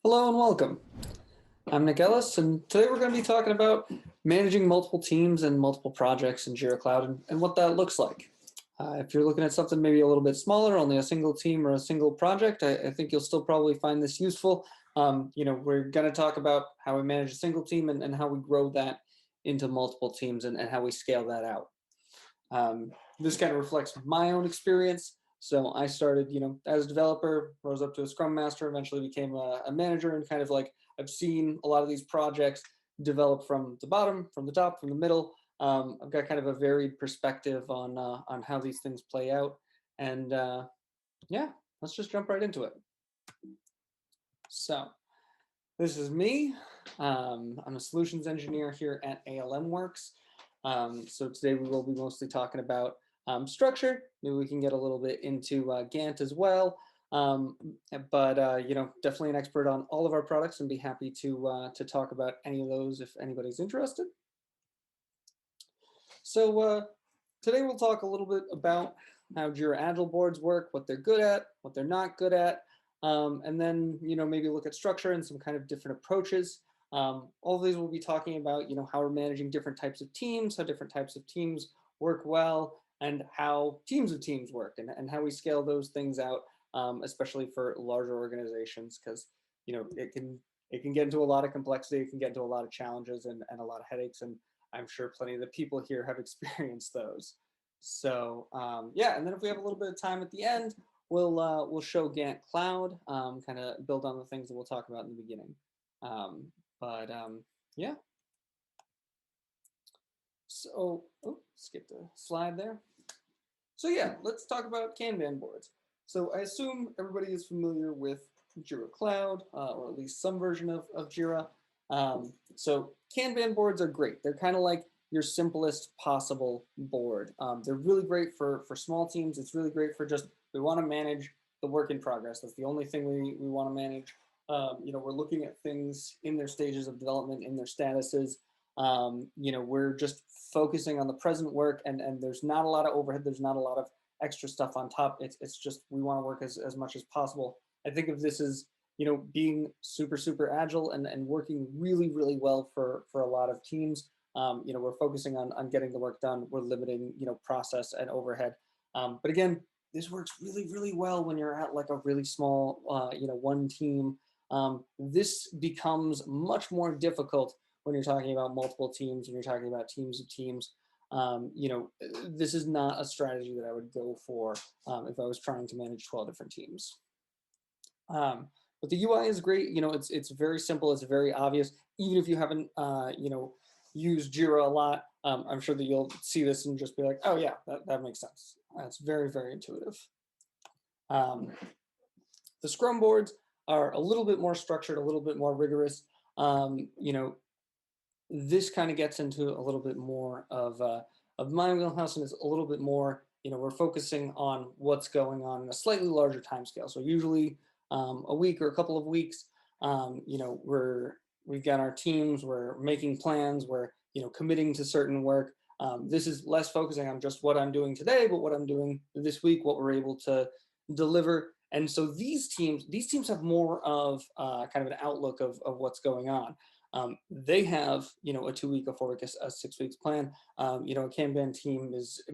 Hello and welcome. I'm Nick Ellis, and today we're going to be talking about managing multiple teams and multiple projects in Jira Cloud and what that looks like. If you're looking at something maybe a little bit smaller, only a single team or a single project, I think you'll still probably find this useful. We're going to talk about how we manage a single team and how we grow that into multiple teams and how we scale that out. This kind of reflects my own experience. So I started, as a developer, rose up to a Scrum Master, eventually became a manager, and kind of like I've seen a lot of these projects develop from the bottom, from the top, from the middle. I've got kind of a varied perspective on how these things play out, and yeah, let's just jump right into it. So this is me. I'm a solutions engineer here at ALM Works. So today we will be mostly talking about structure. Maybe we can get a little bit into Gantt as well. But definitely an expert on all of our products and be happy to talk about any of those if anybody's interested. So today we'll talk a little bit about how Jira Agile boards work, what they're good at, what they're not good at, and then maybe look at structure and some kind of different approaches. All of these we'll be talking about, how we're managing different types of teams, how different types of teams work well, and how teams of teams work, and how we scale those things out, especially for larger organizations, because it can get into a lot of complexity, it can get into a lot of challenges and a lot of headaches, and I'm sure plenty of the people here have experienced those. So yeah, and then if we have a little bit of time at the end, we'll show Gantt Cloud, kind of build on the things that we'll talk about in the beginning. Yeah. So, skip the slide there. So yeah, let's talk about Kanban boards. So I assume everybody is familiar with Jira Cloud, or at least some version of Jira. So Kanban boards are great. They're kind of like your simplest possible board. They're really great for small teams. It's really great for just, we want to manage the work in progress. That's the only thing we want to manage. We're looking at things in their stages of development, in their statuses. We're just focusing on the present work, and there's not a lot of overhead. There's not a lot of extra stuff on top. It's just, we want to work as much as possible. I think of this as, being super agile and working really well for a lot of teams. We're focusing on getting the work done. We're limiting, process and overhead. But again, this works really well when you're at like a really small, one team. This becomes much more difficult when you're talking about multiple teams, when you're talking about teams of teams. This is not a strategy that I would go for if I was trying to manage 12 different teams. But the UI is great. It's very simple. It's very obvious. Even if you haven't, used Jira a lot, I'm sure that you'll see this and just be like, oh yeah, that makes sense. It's very intuitive. The Scrum boards are a little bit more structured, a little bit more rigorous. This kind of gets into a little bit more of my wheelhouse, and it's a little bit more, we're focusing on what's going on in a slightly larger time scale. So usually a week or a couple of weeks, we've got our teams, we're making plans, we're committing to certain work. This is less focusing on just what I'm doing today, but what I'm doing this week, what we're able to deliver. And so these teams have more of kind of an outlook of what's going on. They have, a 2 week, a 4 week, a 6 weeks plan. A Kanban team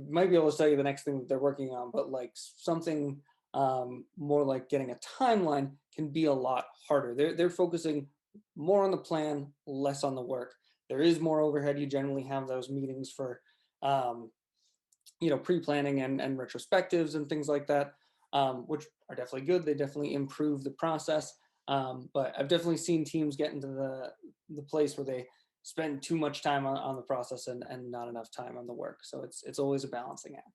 might be able to tell you the next thing that they're working on, but like something more like getting a timeline can be a lot harder. They're focusing more on the plan, less on the work. There is more overhead. You generally have those meetings for, pre-planning and retrospectives and things like that, which are definitely good. They definitely improve the process. But I've definitely seen teams get into the place where they spend too much time on the process and not enough time on the work. So it's always a balancing act.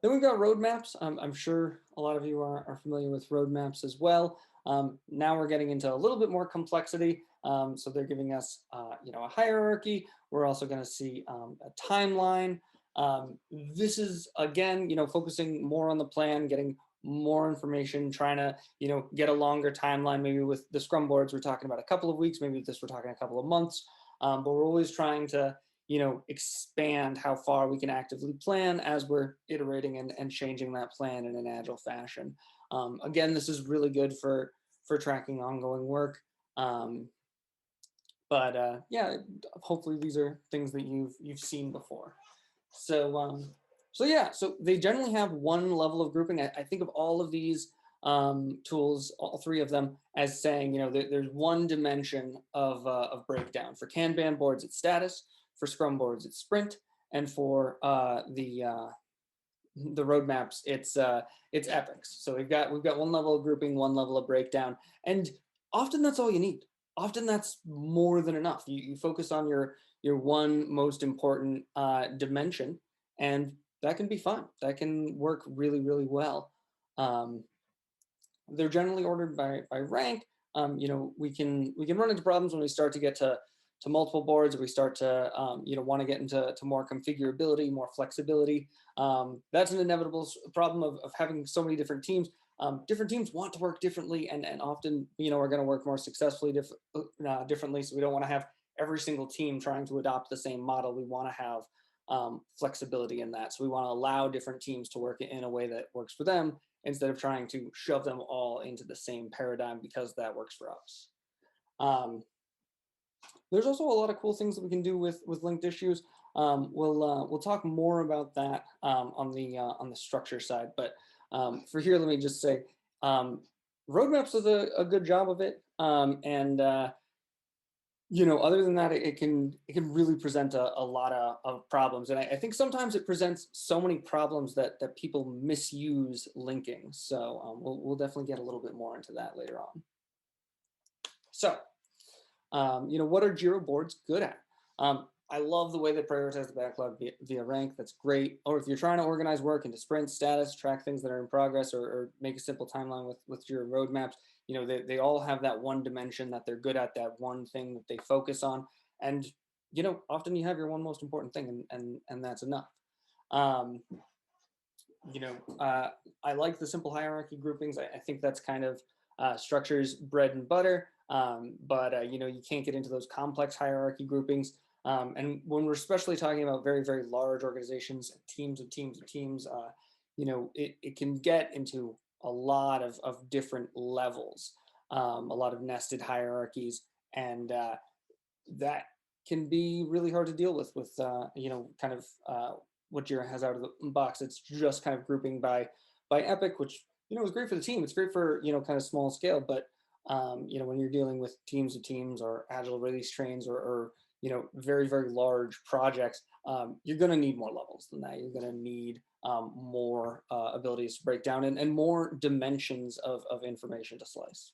Then we've got roadmaps. I'm sure a lot of you are familiar with roadmaps as well. Now we're getting into a little bit more complexity. So they're giving us, a hierarchy. We're also going to see a timeline. This is, again, focusing more on the plan, getting more information, trying to, get a longer timeline. Maybe with the Scrum boards, we're talking about a couple of weeks. Maybe with this, we're talking a couple of months. But we're always trying to, expand how far we can actively plan as we're iterating and changing that plan in an agile fashion. Again, this is really good for tracking ongoing work. Yeah, hopefully these are things that you've seen before. So yeah, so they generally have one level of grouping. I think of all of these tools, all three of them, as saying, there's one dimension of breakdown. For Kanban boards, it's status. For Scrum boards, it's sprint. And for the roadmaps, it's epics. So we've got one level of grouping, one level of breakdown, and often that's all you need. Often that's more than enough. You focus on your one most important dimension, and that can be fun. That can work really, really well. They're generally ordered by rank. We can run into problems when we start to get to multiple boards, or we start to want to get into more configurability, more flexibility. That's an inevitable problem of having so many different teams. Different teams want to work differently, and often are going to work more successfully differently. So we don't want to have every single team trying to adopt the same model. We want to have flexibility in that. So we want to allow different teams to work in a way that works for them, instead of trying to shove them all into the same paradigm because that works for us. There's also a lot of cool things that we can do with linked issues. We'll talk more about that on the structure side, but for here, let me just say, roadmaps does a good job of it, and other than that, it can really present a lot of problems, and I think sometimes it presents so many problems that people misuse linking. So we'll definitely get a little bit more into that later on. So, what are Jira boards good at? I love the way they prioritize the backlog via rank. That's great. Or if you're trying to organize work into sprint status, track things that are in progress, or make a simple timeline with Jira roadmaps, they all have that one dimension that they're good at, that one thing that they focus on. And, often you have your one most important thing, and that's enough. I like the simple hierarchy groupings. I think that's kind of structure's bread and butter. But you can't get into those complex hierarchy groupings. And when we're especially talking about very, very large organizations, teams of teams of teams, it can get into a lot of different levels, a lot of nested hierarchies, and that can be really hard to deal with kind of what Jira has out of the box. It's just kind of grouping by epic, which is great for the team. It's great for kind of small scale, but when you're dealing with teams of teams or agile release trains or very, very large projects, you're going to need more levels than that. You're going to need more abilities to break down and more dimensions of information to slice.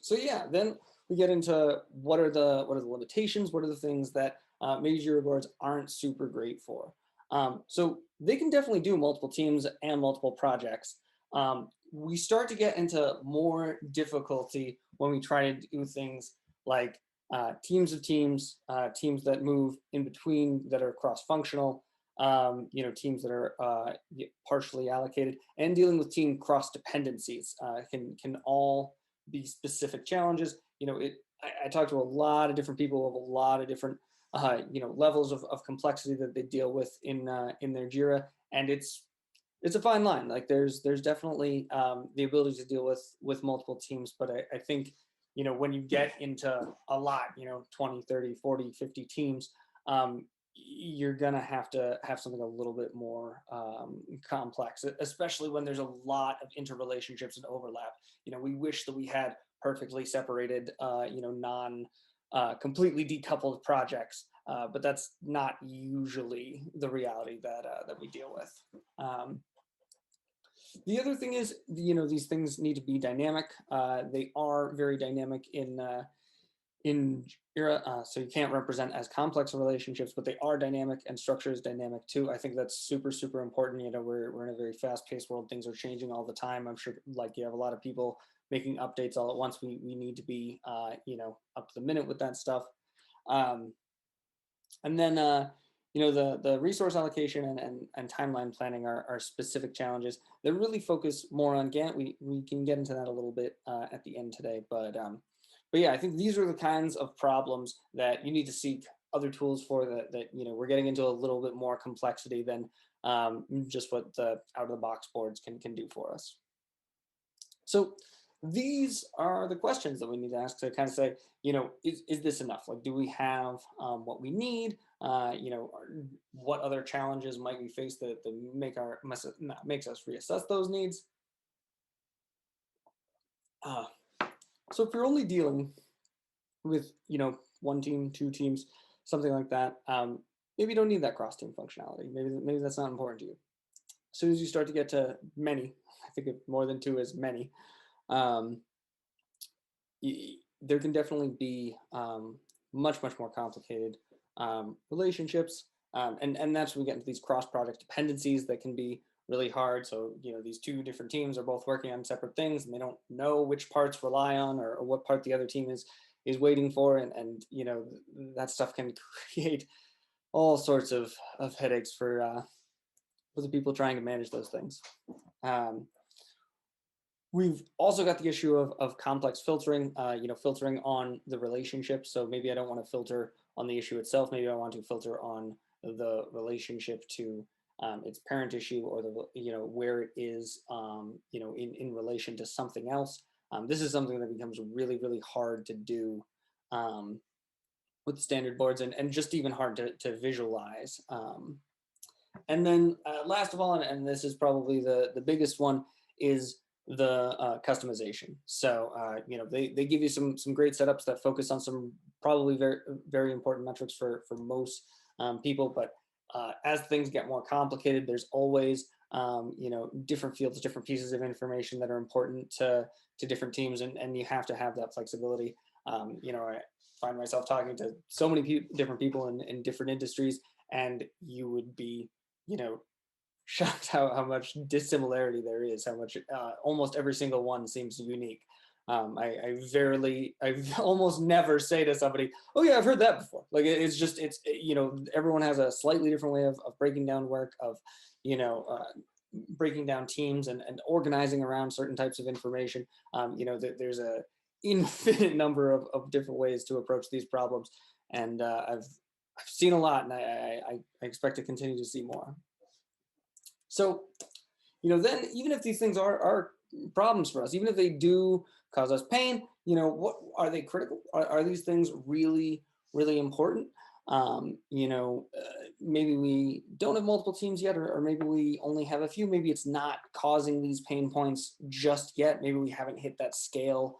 So yeah, then we get into what are the limitations, what are the things that maybe Jira boards aren't super great for. So they can definitely do multiple teams and multiple projects. We start to get into more difficulty when we try to do things like teams of teams, teams that move in between, that are cross-functional, teams that are partially allocated, and dealing with team cross-dependencies can all be specific challenges. I talked to a lot of different people of a lot of different levels of complexity that they deal with in their Jira, and it's a fine line. Like there's definitely the ability to deal with multiple teams, but I think when you get into a lot, 20, 30, 40, 50 teams, you're gonna have to have something a little bit more complex, especially when there's a lot of interrelationships and overlap. We wish that we had perfectly separated, non completely decoupled projects, but that's not usually the reality that we deal with. The other thing is, these things need to be dynamic. They are very dynamic in Jira, so you can't represent as complex relationships, but they are dynamic, and structure is dynamic too. I think that's super, super important. We're in a very fast-paced world. Things are changing all the time. I'm sure, like, you have a lot of people making updates all at once. We need to be, up to the minute with that stuff. And then, the resource allocation and timeline planning are specific challenges that really focus more on Gantt. We can get into that a little bit at the end today, but but yeah, I think these are the kinds of problems that you need to seek other tools for, that we're getting into a little bit more complexity than just what the out of the box boards can do for us. So these are the questions that we need to ask to kind of say, is this enough? Like, do we have what we need? What other challenges might we face that makes us reassess those needs? So if you're only dealing with, one team, two teams, something like that, maybe you don't need that cross-team functionality. Maybe that's not important to you. As soon as you start to get to many, I think of more than two as many, there can definitely be much more complicated relationships, and that's when we get into these cross-project dependencies that can be really hard. So these two different teams are both working on separate things, and they don't know which parts rely on, or what part the other team is waiting for, and that stuff can create all sorts of headaches for the people trying to manage those things. We've also got the issue of complex filtering, filtering on the relationship. So maybe I don't want to filter on the issue itself. Maybe I want to filter on the relationship to its parent issue, or where it is, in relation to something else. This is something that becomes really hard to do with the standard boards, and just even hard to visualize. And then last of all, and this is probably the biggest one, is the customization. So they give you some great setups that focus on some probably very important metrics for most people, but as things get more complicated, there's always different fields, different pieces of information that are important to different teams, and you have to have that flexibility. I find myself talking to so many different people in different industries, and you would be shocked how much dissimilarity there is, how much almost every single one seems unique. I almost never say to somebody, oh yeah, I've heard that before. Like it's everyone has a slightly different way of breaking down work, of breaking down teams and organizing around certain types of information. There's a infinite number of different ways to approach these problems, and I've seen a lot, and I expect to continue to see more. So, then even if these things are problems for us, even if they do cause us pain, what are they critical? Are these things really important? Maybe we don't have multiple teams yet, or maybe we only have a few. Maybe it's not causing these pain points just yet. Maybe we haven't hit that scale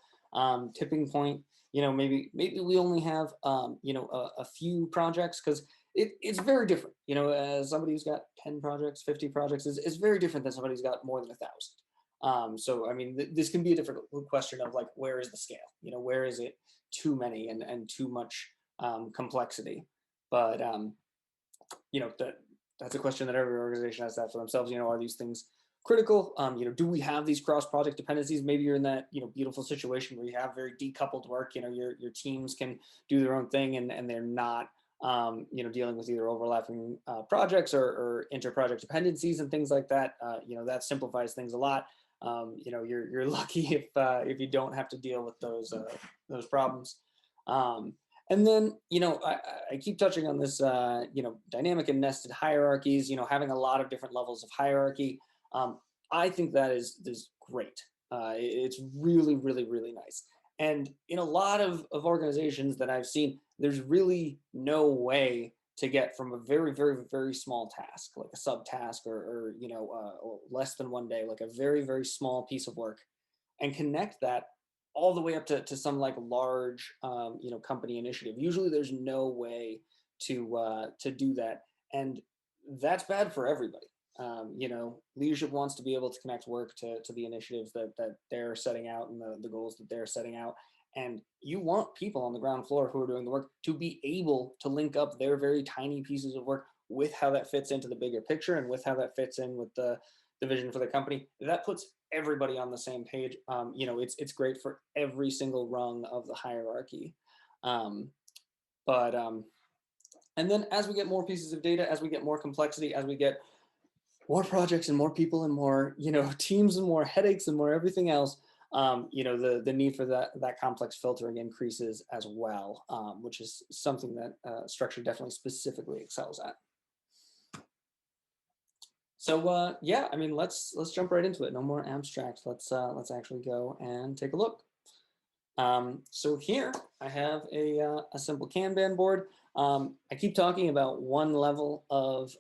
tipping point. Maybe we only have a few projects, because it's very different. As somebody who's got 10 projects, 50 projects is very different than somebody who's got more than 1,000. So I mean, this can be a difficult question of, like, where is the scale? Where is it too many and too much complexity? But that's a question that every organization has to have for themselves. Are these things critical? Do we have these cross-project dependencies? Maybe you're in that beautiful situation where you have very decoupled work. Your teams can do their own thing, and they're not dealing with either overlapping projects or inter-project dependencies and things like that. That simplifies things a lot. You're lucky if you don't have to deal with those problems. And then, I keep touching on this, dynamic and nested hierarchies, having a lot of different levels of hierarchy. I think that is great. It's really nice. And in a lot of organizations that I've seen, there's really no way to get from a very small task, like a subtask, or less than one day, like a very small piece of work, and connect that all the way up to some like large company initiative. Usually there's no way to do that, and that's bad for everybody. Leadership wants to be able to connect work to the initiatives that they're setting out, and the goals that they're setting out. And you want people on the ground floor who are doing the work to be able to link up their very tiny pieces of work with how that fits into the bigger picture, and with how that fits in with the vision for the company. That puts everybody on the same page. It's great for every single rung of the hierarchy. And then as we get more pieces of data, as we get more complexity, as we get more projects and more people and more teams and more headaches and more everything else, the need for that complex filtering increases as well, which is something that structure definitely specifically excels at. So yeah, I mean, let's jump right into it. No more abstract. Let's actually go and take a look. So here I have a simple Kanban board. I keep talking about one level of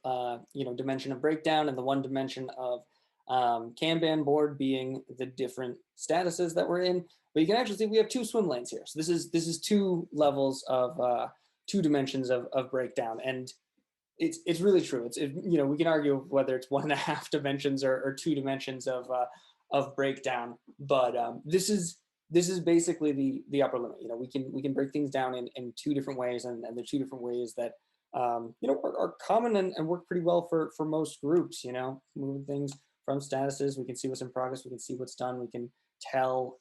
dimension of breakdown, and the one dimension of Kanban board being the different statuses that we're in. But you can actually see we have two swim lanes here. So this is two levels of two dimensions of breakdown, and it's really true. We can argue whether it's 1.5 dimensions or 2 dimensions of breakdown, but this is basically the upper limit. We can break things down in 2 different ways, and the 2 different ways that are common and work pretty well for most groups. Moving things from statuses, we can see what's in progress, we can see what's done, we can tell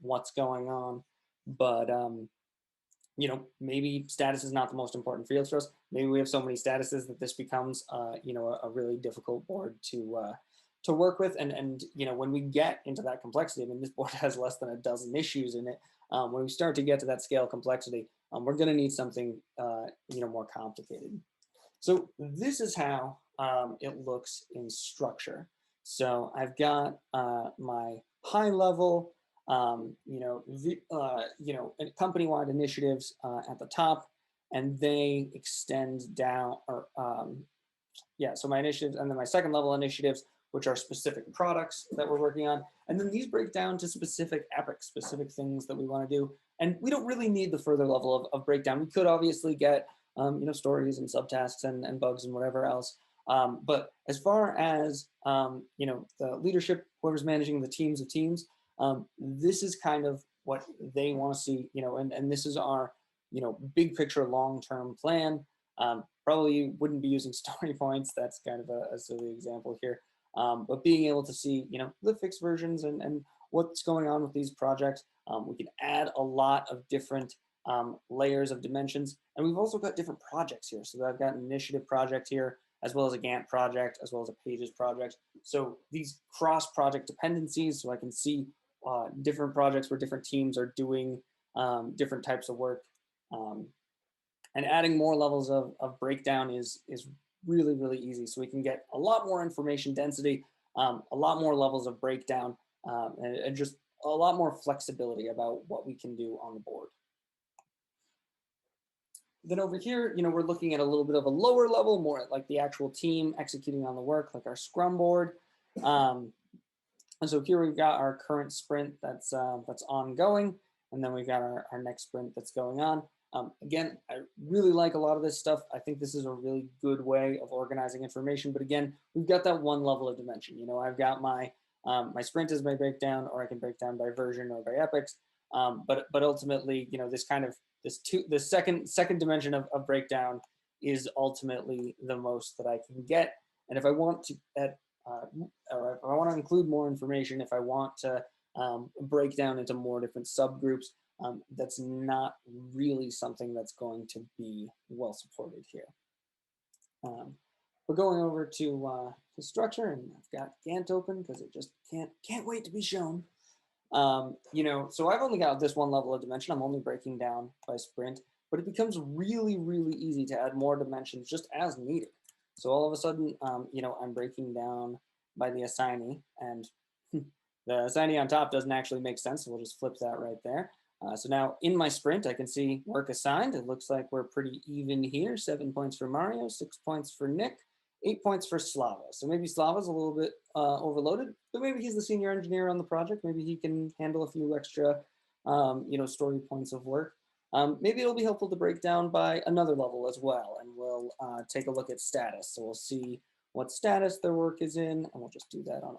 what's going on, but maybe status is not the most important field for us. Maybe we have so many statuses that this becomes a really difficult board to work with. And when we get into that complexity, I mean, this board has less than a dozen issues in it. When we start to get to that scale complexity, we're going to need something more complicated. So this is how it looks in structure. So I've got my high level, company-wide initiatives at the top, and they extend down, so my initiatives, and then my second level initiatives, which are specific products that we're working on. And then these break down to specific epics, specific things that we want to do. And we don't really need the further level of breakdown. We could obviously get, stories and subtasks and bugs and whatever else. But as far as, the leadership, whoever's managing the teams of teams, this is kind of what they want to see, and this is our, big picture, long-term plan. Probably wouldn't be using story points. That's kind of a silly example here. But being able to see, the fixed versions and what's going on with these projects, we can add a lot of different layers of dimensions. And we've also got different projects here. So I've got an initiative project here, as well as a Gantt project, as well as a pages project. So these cross-project dependencies, so I can see different projects where different teams are doing different types of work. And adding more levels of breakdown is really, really easy. So we can get a lot more information density, a lot more levels of breakdown, and just a lot more flexibility about what we can do on the board. Then over here, we're looking at a little bit of a lower level, more like the actual team executing on the work, like our Scrum board. And so here we've got our current sprint that's ongoing, and then we've got our next sprint that's going on. Again, I really like a lot of this stuff. I think this is a really good way of organizing information. But again, we've got that one level of dimension. I've got my my sprint as my breakdown, or I can break down by version or by epics. But ultimately, this second dimension of breakdown is ultimately the most that I can get. And if I want to or if I want to include more information, if I want to break down into more different subgroups, that's not really something that's going to be well supported here. We're going over to structure, and I've got Gantt open because it just can't wait to be shown. So I've only got this one level of dimension. I'm only breaking down by sprint, but it becomes really, really easy to add more dimensions just as needed. So all of a sudden, I'm breaking down by the assignee, and the assignee on top doesn't actually make sense. So we'll just flip that right there. So now in my sprint, I can see work assigned. It looks like we're pretty even here. 7 points for Mario, 6 points for Nick, 8 points for Slava. So maybe Slava's a little bit overloaded, but maybe he's the senior engineer on the project. Maybe he can handle a few extra, story points of work. Maybe it'll be helpful to break down by another level as well, and we'll take a look at status. So we'll see what status their work is in, and we'll just do that on.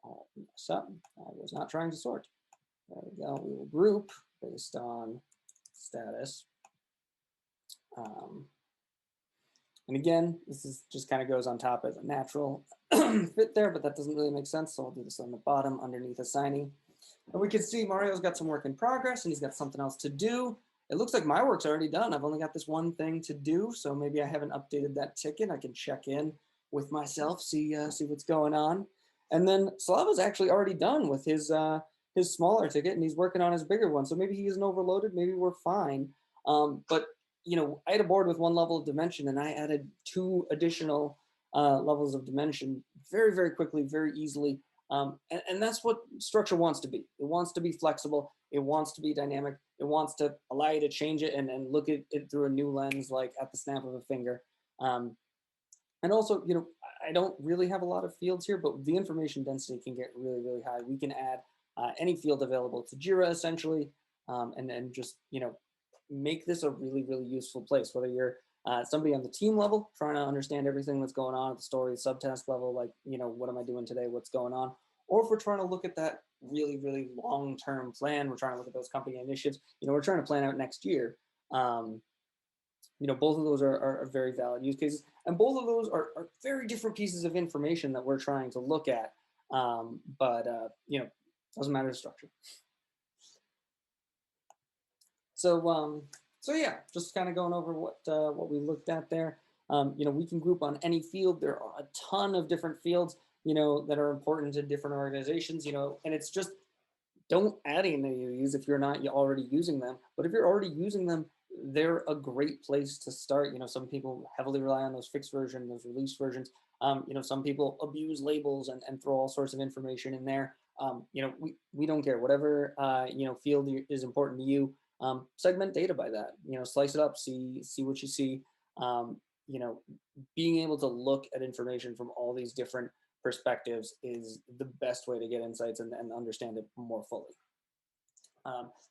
I was not trying to sort. There we go. We will group based on status. And again, this is just kind of goes on top as a natural fit there, but that doesn't really make sense. So I'll do this on the bottom underneath assignee. And we can see Mario's got some work in progress and he's got something else to do. It looks like my work's already done. I've only got this one thing to do. So maybe I haven't updated that ticket. I can check in with myself, see what's going on. And then Slava's actually already done with his his smaller ticket and he's working on his bigger one. So maybe he isn't overloaded. Maybe we're fine. But I had a board with one level of dimension, and I added 2 additional levels of dimension very, very quickly, very easily. And that's what structure wants to be. It wants to be flexible. It wants to be dynamic. It wants to allow you to change it and look at it through a new lens, like at the snap of a finger. And also, I don't really have a lot of fields here, but the information density can get really, really high. We can add any field available to Jira, essentially, and then just, make this a really, really useful place, whether you're somebody on the team level trying to understand everything that's going on at the story subtask level, like, what am I doing today? What's going on? Or if we're trying to look at that really, really long-term plan, we're trying to look at those company initiatives, we're trying to plan out next year. Both of those are very valid use cases. And both of those are very different pieces of information that we're trying to look at. But doesn't matter the structure. So yeah, just kind of going over what we looked at there. We can group on any field. There are a ton of different fields, that are important to different organizations, and it's just, don't add any of these if you're not already using them. But if you're already using them, they're a great place to start. Some people heavily rely on those fixed versions, those release versions. Some people abuse labels and throw all sorts of information in there. We don't care. Whatever field is important to you, segment data by that. Slice it up, see what you see. Being able to look at information from all these different perspectives is the best way to get insights and understand it more fully.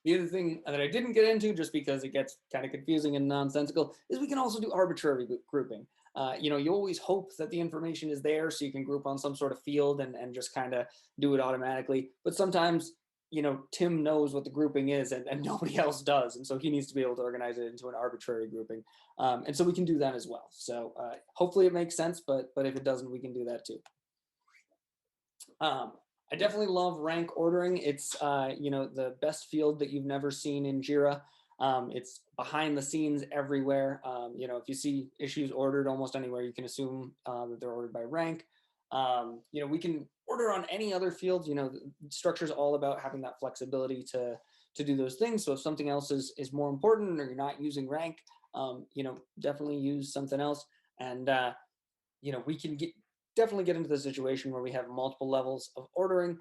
The other thing that I didn't get into, just because it gets kind of confusing and nonsensical, is we can also do arbitrary grouping. You always hope that the information is there so you can group on some sort of field and just kind of do it automatically. But sometimes, Tim knows what the grouping is and nobody else does. And so he needs to be able to organize it into an arbitrary grouping. And so we can do that as well. So hopefully it makes sense, but if it doesn't, we can do that too. I definitely love rank ordering. It's the best field that you've never seen in Jira. It's behind the scenes everywhere. If you see issues ordered almost anywhere, you can assume that they're ordered by rank. We can order on any other field. The structure is all about having that flexibility to do those things. So if something else is more important or you're not using rank, definitely use something else. And we can definitely get into the situation where we have multiple levels of ordering.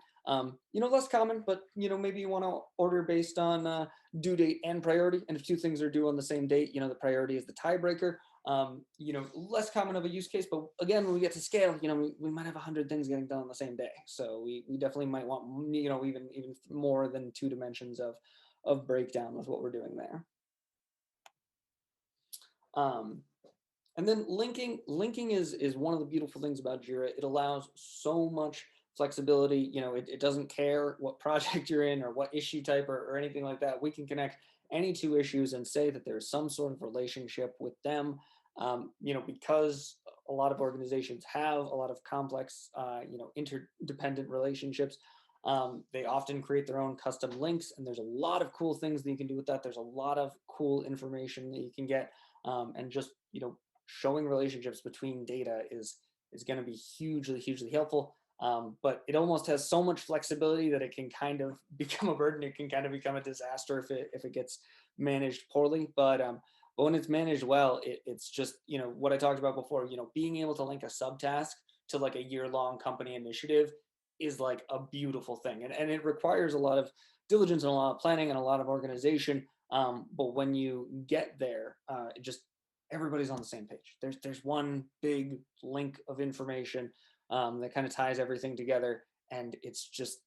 Less common, but maybe you want to order based on due date and priority. And if 2 things are due on the same date, the priority is the tiebreaker. Less common of a use case, but again, when we get to scale, we might have 100 things getting done on the same day. So we definitely might want, even more than 2 dimensions of breakdown with what we're doing there. And then linking is one of the beautiful things about Jira. It allows so much flexibility. It doesn't care what project you're in or what issue type or anything like that. We can connect any 2 issues and say that there's some sort of relationship with them. Because a lot of organizations have a lot of complex, interdependent relationships. They often create their own custom links, and there's a lot of cool things that you can do with that. There's a lot of cool information that you can get, and just showing relationships between data is going to be hugely, hugely helpful. But it almost has so much flexibility that it can kind of become a burden. It can kind of become a disaster if it gets managed poorly. But when it's managed well, it's just, what I talked about before, being able to link a subtask to like a year-long company initiative is like a beautiful thing. And it requires a lot of diligence and a lot of planning and a lot of organization. But when you get there, everybody's on the same page. There's one big link of information that kind of ties everything together, and it's just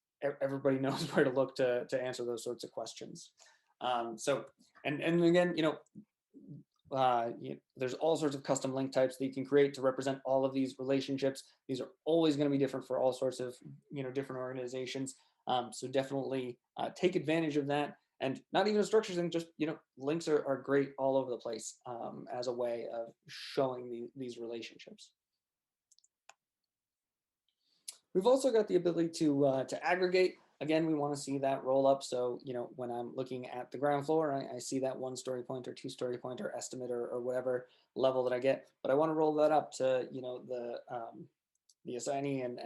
everybody knows where to look to answer those sorts of questions. And again, there's all sorts of custom link types that you can create to represent all of these relationships. These are always going to be different for all sorts of different organizations. So definitely take advantage of that. And not even a structure thing, just links are great all over the place as a way of showing these relationships. We've also got the ability to aggregate. Again, we want to see that roll up. So when I'm looking at the ground floor, I see that 1 story point or 2 story point or estimate or whatever level that I get. But I want to roll that up to the assignee and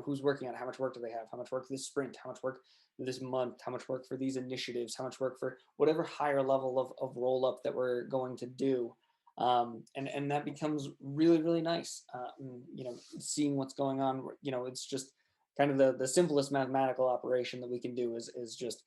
who's working on it, how much work do they have, how much work this sprint, how much work this month, how much work for these initiatives, how much work for whatever higher level of roll up that we're going to do. And that becomes really, really nice. Seeing what's going on, it's just kind of the simplest mathematical operation that we can do is just,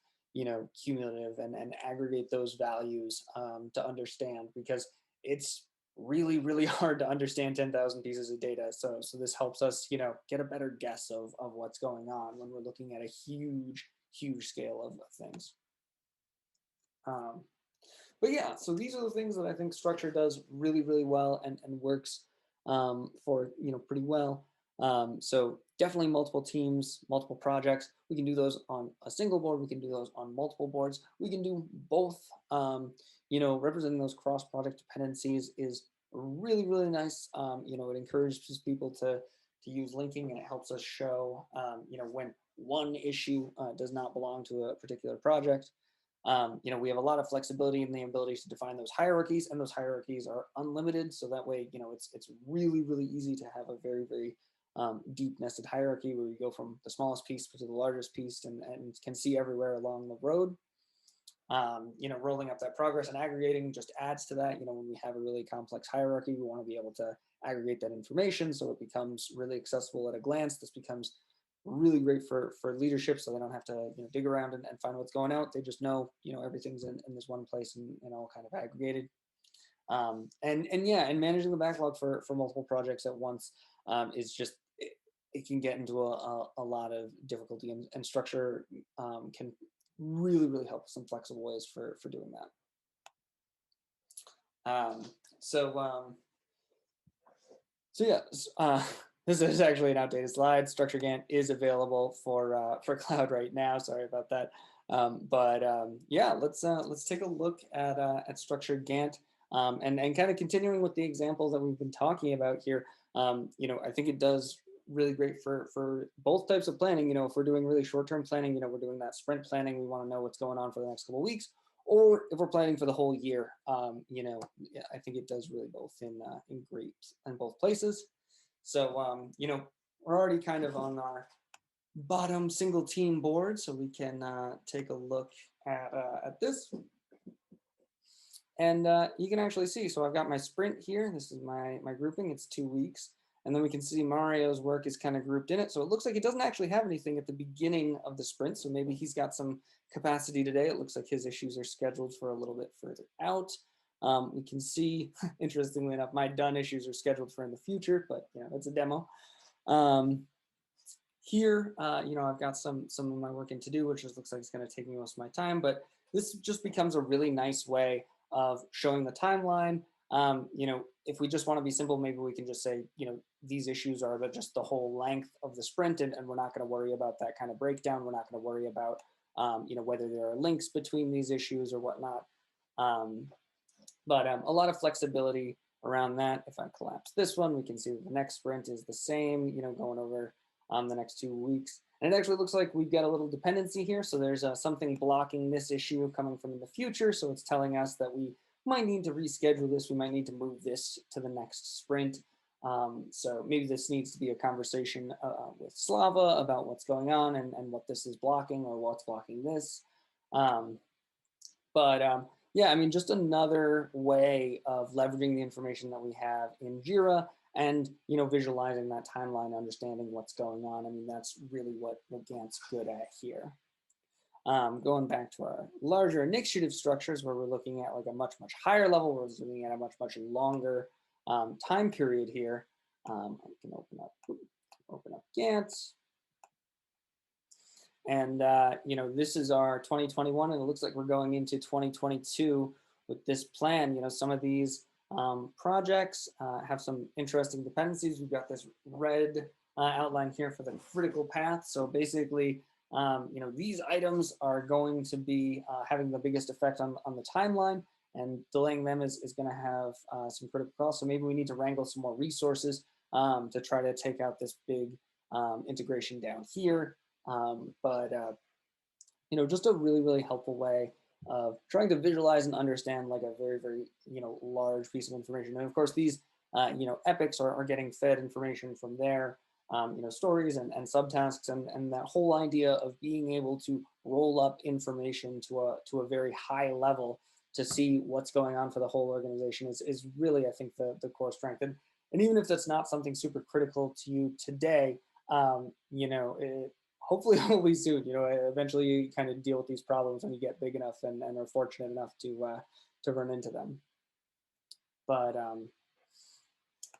cumulative and aggregate those values to understand, because it's really, really hard to understand 10,000 pieces of data. So this helps us, get a better guess of what's going on when we're looking at a huge, huge scale of things. But yeah, so these are the things that I think structure does really, really well and works for, pretty well. So definitely multiple teams, multiple projects. We can do those on a single board. We can do those on multiple boards. We can do both. Representing those cross-project dependencies is really, really nice. It encourages people to use linking, and it helps us show, when one issue does not belong to a particular project. We have a lot of flexibility in the ability to define those hierarchies, and those hierarchies are unlimited. So that way, it's really, really easy to have a very, very deep nested hierarchy where you go from the smallest piece to the largest piece and can see everywhere along the road. Rolling up that progress and aggregating just adds to that. When we have a really complex hierarchy, we want to be able to aggregate that information so it becomes really accessible at a glance. This becomes really great for leadership, so they don't have to dig around and find what's going out. They just know everything's in this one place and all kind of aggregated. And managing the backlog for multiple projects at once is just it can get into a lot of difficulty, and structure can really, really help some flexible ways for doing that. So yeah. This is actually an outdated slide. Structure Gantt is available for cloud right now. Sorry about that. Yeah, let's take a look at structured Gantt and kind of continuing with the examples that we've been talking about here. I think it does really great for both types of planning. If we're doing really short-term planning, we're doing that sprint planning. We want to know what's going on for the next couple of weeks, or if we're planning for the whole year. I think it does really both in both places. So, we're already kind of on our bottom single team board, so we can take a look at this. And you can actually see, so I've got my sprint here. This is my grouping, it's 2 weeks. And then we can see Mario's work is kind of grouped in it. So it looks like he doesn't actually have anything at the beginning of the sprint. So maybe he's got some capacity today. It looks like his issues are scheduled for a little bit further out. We can see, interestingly enough, my done issues are scheduled for in the future, but it's a demo. Here, I've got some of my work in to do, which just looks like it's going to take me most of my time, but this just becomes a really nice way of showing the timeline. If we just want to be simple, maybe we can just say, these issues are just the whole length of the sprint, and we're not going to worry about that kind of breakdown. We're not going to worry about, whether there are links between these issues or whatnot. But a lot of flexibility around that. If I collapse this one, we can see that the next sprint is the same, going over the next 2 weeks. And it actually looks like we've got a little dependency here. So there's something blocking this issue coming from the future. So it's telling us that we might need to reschedule this. We might need to move this to the next sprint. So maybe this needs to be a conversation with Slava about what's going on and what this is blocking or what's blocking this. Yeah, just another way of leveraging the information that we have in Jira and, visualizing that timeline, understanding what's going on. That's really what Gantt's good at here. Going back to our larger initiative structures where we're looking at like a much, much higher level, we're looking at a much, much longer time period here. I can open up Gantt. And, this is our 2021, and it looks like we're going into 2022 with this plan. Some of these projects have some interesting dependencies. We've got this red outline here for the critical path. So basically, these items are going to be having the biggest effect on the timeline, and delaying them is going to have some critical costs. So maybe we need to wrangle some more resources to try to take out this big integration down here. Just a really, really helpful way of trying to visualize and understand like a very, very, large piece of information. And of course, these, epics are getting fed information from there. stories and subtasks, and that whole idea of being able to roll up information to a very high level to see what's going on for the whole organization is really, I think, the core strength. And even if that's not something super critical to you today, hopefully it will be soon. Eventually you kind of deal with these problems when you get big enough and are fortunate enough to run into them. But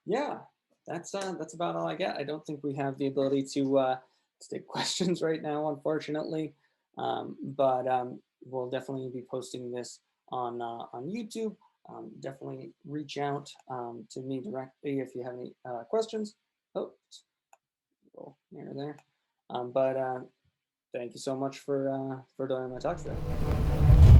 yeah, that's about all I got. I don't think we have the ability to take questions right now, unfortunately. But we'll definitely be posting this on YouTube. Definitely reach out to me directly if you have any questions. Oh, little here there. But thank you so much for doing my talk today.